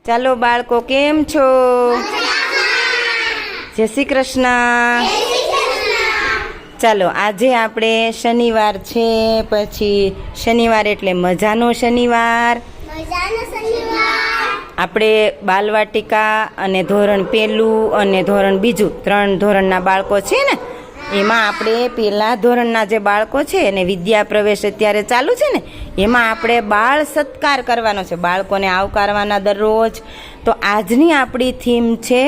ચાલો બાળકો, કેમ છો? જય શ્રી કૃષ્ણ. ચાલો, આજે આપણે શનિવાર છે, પછી શનિવાર એટલે મજાનો શનિવાર. આપણે બાલવાટિકા અને ધોરણ 1 અને ધોરણ 2 3 ધોરણના બાળકો છે ને, એમાં આપણે પહેલા ધોરણના જે બાળકો છે અને વિદ્યા પ્રવેશ અત્યારે ચાલુ છે ને, એમાં આપણે બાળ સત્કાર કરવાનો છે, બાળકોને આવકારવાના દરરોજ. તો આજની આપણી થીમ છે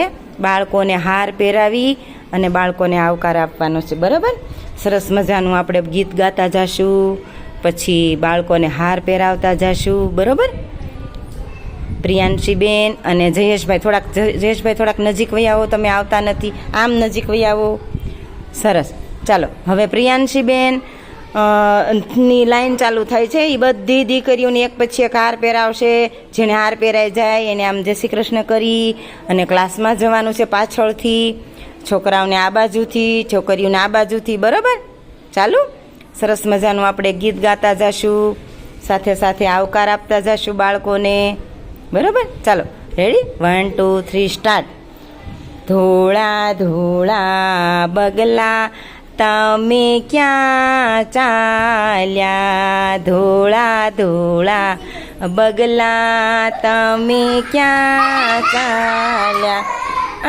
બાળકોને હાર પહેરાવી અને બાળકોને આવકાર આપવાનો છે. બરાબર? સરસ મજાનું આપણે ગીત ગાતા જશું, પછી બાળકોને હાર પહેરાવતા જશું. બરાબર? પ્રિયાંશીબેન અને જયેશભાઈ થોડાક નજીક વહી આવો. તમે આવતા નથી, આમ નજીક વહી આવો. સરસ. ચાલો, હવે પ્રિયાંશીબેન ની લાઈન ચાલુ થાય છે. એ બધી દીકરીઓને એક પછી એક હાર પહેરાવશે. જેને હાર પહેરાઈ જાય એને આમ જય શ્રી કૃષ્ણ કરી અને ક્લાસમાં જવાનું છે પાછળથી. છોકરાઓને આ બાજુથી, છોકરીઓને આ બાજુથી. બરાબર? ચાલુ. સરસ મજાનું આપણે ગીત ગાતા જશું, સાથે સાથે આવકાર આપતા જશું બાળકોને. બરાબર? ચાલો, રેડી? 1 2 3 સ્ટાર્ટ. ધોળા ધોળા બગલા તમે ક્યાં ચાલ્યા, ધોળા ધોળા બગલા તમે ક્યાં ચાલ્યા.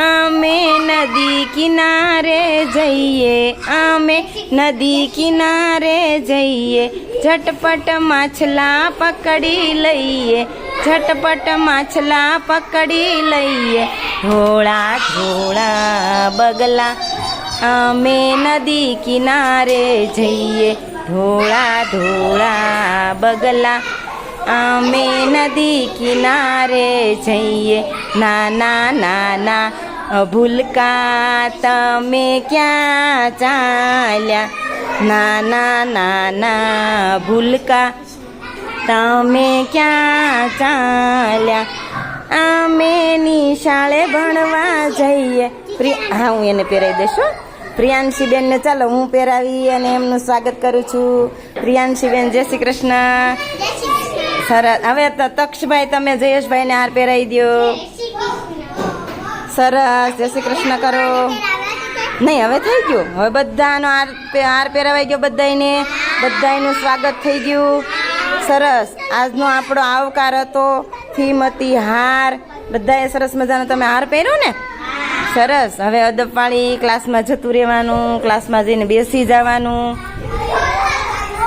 અમે નદી કિનારે જઈએ, અમે નદી કિનારે જઈએ, ઝટપટ માછલા પકડી લઈએ, ઝટપટ માછલા પકડી લઈએ. ધોળા ધોળા બગલા અમે નદી કિનારે જઈએ, ધોળા ધોળા બગલા અમે નદી કિનારે જઈએ. નાના નાના ભૂલકા તમે ક્યાં ચાલ્યા, નાના નાના ભૂલકા તમે ક્યાં ચાલ્યા. અમે નિશાળે ભણવા જઈએ. હા, હું એને પહેરાવી દઈશ. પ્રિયાંશીબેનને ચાલો હું પહેરાવી અને એમનું સ્વાગત કરું છું. પ્રિયાંશીબેન, જય શ્રી કૃષ્ણ. સરસ. હવે તક્ષભાઈ, તમે જયેશભાઈને હાર પહેરાવી દો. સરસ. જય શ્રી કૃષ્ણ કરો. નહીં, હવે થઈ ગયું. હવે બધાનો હાર પહેરાવાઈ ગયો. બધાનું સ્વાગત થઈ ગયું. સરસ. આજનો આપણો આવકાર હતો, થીમ હતી હાર. બધાએ સરસ મજાનો તમે હાર પહેર્યો ને? સરસ. હવે અદબવાળી ક્લાસમાં જતું રહેવાનું, ક્લાસમાં જઈને બેસી જવાનું.